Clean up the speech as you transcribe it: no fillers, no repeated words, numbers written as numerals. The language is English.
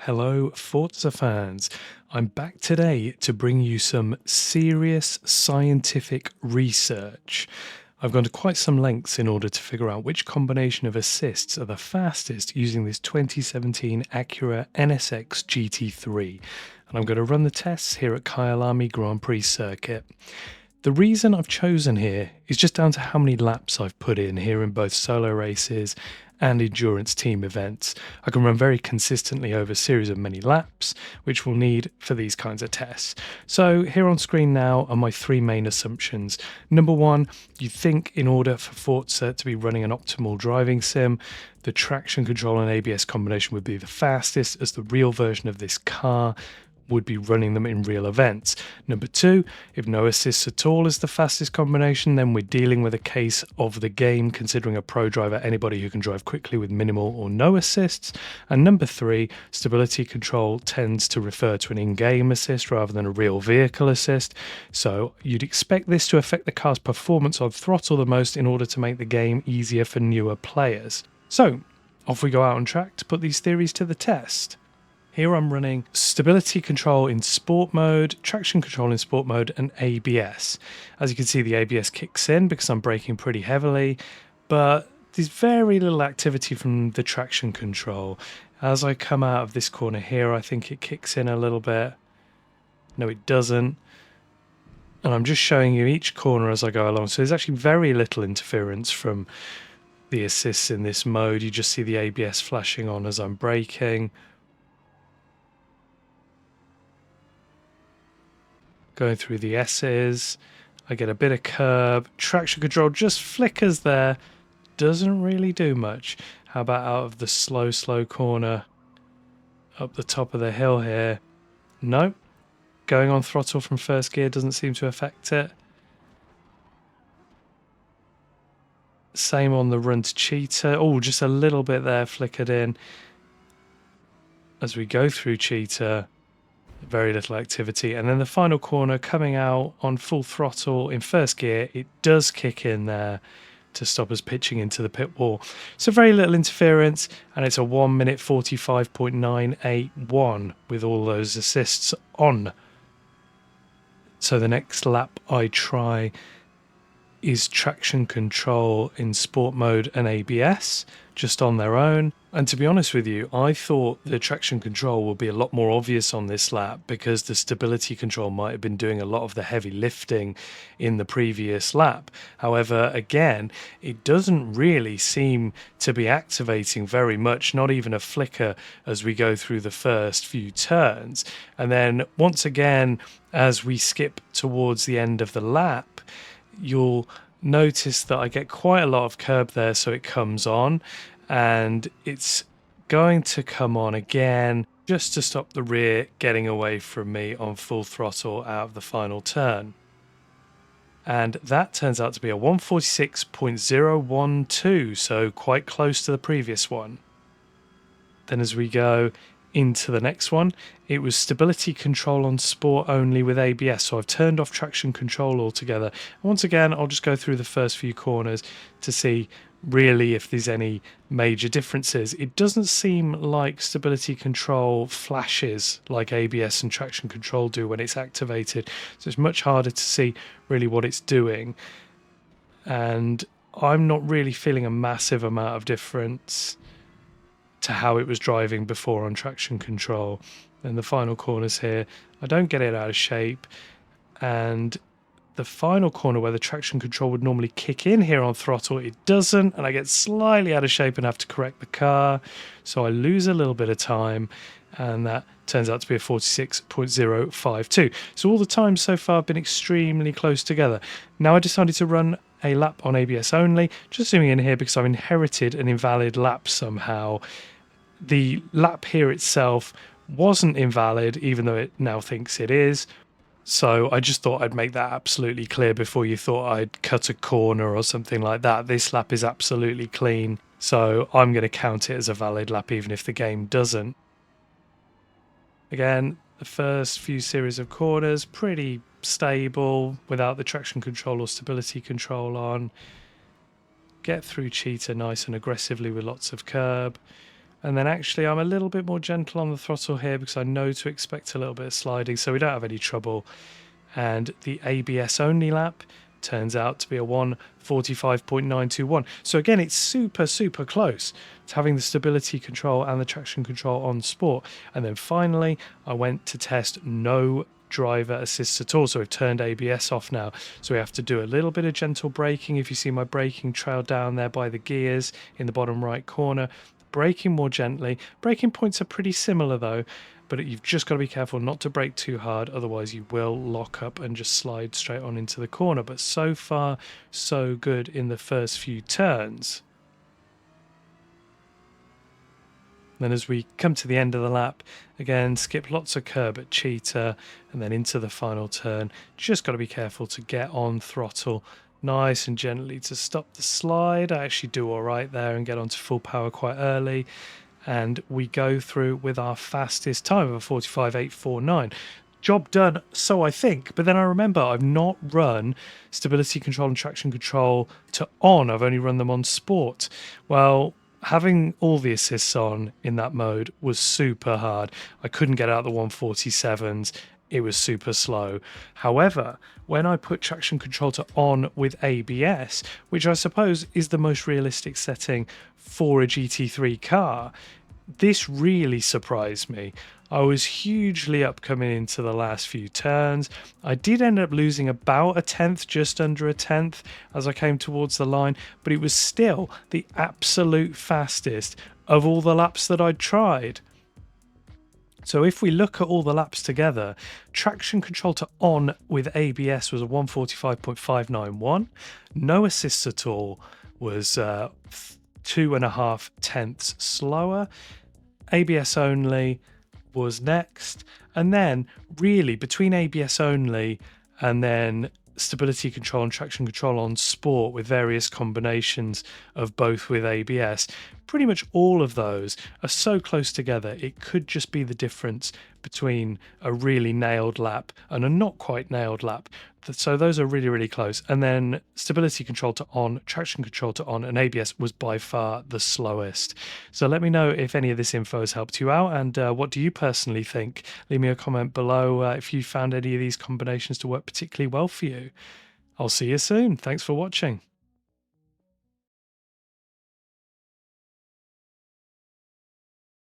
Hello, Forza fans. I'm back today to bring you some serious scientific research. I've gone to quite some lengths in order to figure out which combination of assists are the fastest using this 2017 Acura NSX GT3. And I'm going to run the tests here at Kyalami Grand Prix circuit. The reason I've chosen here is just down to how many laps I've put in here in both solo races and endurance team events. I can run very consistently over a series of many laps, which we'll need for these kinds of tests. So here on screen now are my three main assumptions. Number one, you think in order for Forza to be running an optimal driving sim, the traction control and ABS combination would be the fastest, as the real version of this car would be running them in real events. Number two, if no assists at all is the fastest combination, then we're dealing with a case of the game, considering a pro driver anybody who can drive quickly with minimal or no assists. And number three, stability control tends to refer to an in-game assist rather than a real vehicle assist. So you'd expect this to affect the car's performance on throttle the most in order to make the game easier for newer players. So off we go out on track to put these theories to the test. Here I'm running stability control in sport mode, traction control in sport mode, and ABS. As you can see, the ABS kicks in because I'm braking pretty heavily, but there's very little activity from the traction control. As I come out of this corner here, I think it kicks in a little bit. No, it doesn't. And I'm just showing you each corner as I go along. So there's actually very little interference from the assists in this mode. You just see the ABS flashing on as I'm braking. Going through the S's, I get a bit of curb. Traction control just flickers there, doesn't really do much. How about out of the slow corner up the top of the hill here? Nope. Going on throttle from first gear doesn't seem to affect it. Same on the run to Cheetah. Oh, just a little bit there flickered in. As we go through Cheetah, very little activity. And then the final corner coming out on full throttle in first gear, it does kick in there to stop us pitching into the pit wall. So very little interference, and it's a 1 minute 45.981 with all those assists on. So the next lap I try is traction control in sport mode and ABS just on their own. And to be honest with you, I thought the traction control would be a lot more obvious on this lap because the stability control might have been doing a lot of the heavy lifting in the previous lap. However, again, it doesn't really seem to be activating very much, not even a flicker as we go through the first few turns. And then once again, as we skip towards the end of the lap, you'll notice that I get quite a lot of curb there, so it comes on, and it's going to come on again just to stop the rear getting away from me on full throttle out of the final turn. And that turns out to be a 146.012, so quite close to the previous one. Then as we go into the next one, it was stability control on sport only with ABS, so I've turned off traction control altogether. And once again, I'll just go through the first few corners to see really if there's any major differences. It doesn't seem like stability control flashes like ABS and traction control do when it's activated, so it's much harder to see really what it's doing. And I'm not really feeling a massive amount of difference to how it was driving before on traction control. And the final corners here, I don't get it out of shape, and the final corner where the traction control would normally kick in here on throttle, it doesn't, and I get slightly out of shape and have to correct the car, so I lose a little bit of time, and that turns out to be a 46.052. So all the times so far have been extremely close together. Now I decided to run a lap on ABS only, just zooming in here because I've inherited an invalid lap somehow. The lap here itself wasn't invalid, even though it now thinks it is. So I just thought I'd make that absolutely clear before you thought I'd cut a corner or something like that. This lap is absolutely clean, so I'm going to count it as a valid lap even if the game doesn't. Again, the first few series of corners, pretty stable without the traction control or stability control on. Get through Cheetah nice and aggressively with lots of curb. And then actually I'm a little bit more gentle on the throttle here because I know to expect a little bit of sliding, so we don't have any trouble. And the ABS only lap turns out to be a 1:45.921. So again, it's super close to having the stability control and the traction control on sport. And then finally, I went to test no driver assist at all, so we've turned ABS off now, so we have to do a little bit of gentle braking. If you see my braking trail down there by the gears in the bottom right corner, braking more gently. Braking points are pretty similar though, but you've just got to be careful not to brake too hard, otherwise you will lock up and just slide straight on into the corner. But so far so good in the first few turns. Then as we come to the end of the lap, again, skip lots of curb at Cheetah and then into the final turn. Just got to be careful to get on throttle nice and gently to stop the slide. I actually do all right there and get onto full power quite early. And we go through with our fastest time of a 45.849. Job done, so I think. But then I remember I've not run stability control and traction control to on. I've only run them on sport. Well, having all the assists on in that mode was super hard. I couldn't get out the 147s. It was super slow. However, when I put traction control to on with ABS, which I suppose is the most realistic setting for a GT3 car, this really surprised me. I was hugely up coming into the last few turns. I did end up losing about a tenth, just under a tenth, as I came towards the line, but it was still the absolute fastest of all the laps that I'd tried. So if we look at all the laps together, traction control to on with ABS was a 1:45.591. No assists at all was 2.5 tenths slower. ABS only was next. And then really between ABS only and then stability control and traction control on sport with various combinations of both with ABS, pretty much all of those are so close together it could just be the difference between a really nailed lap and a not quite nailed lap. So those are really close. And then stability control to on, traction control to on, and ABS was by far the slowest. So let me know if any of this info has helped you out, and what do you personally think? Leave me a comment below if you found any of these combinations to work particularly well for you. I'll see you soon. Thanks for watching.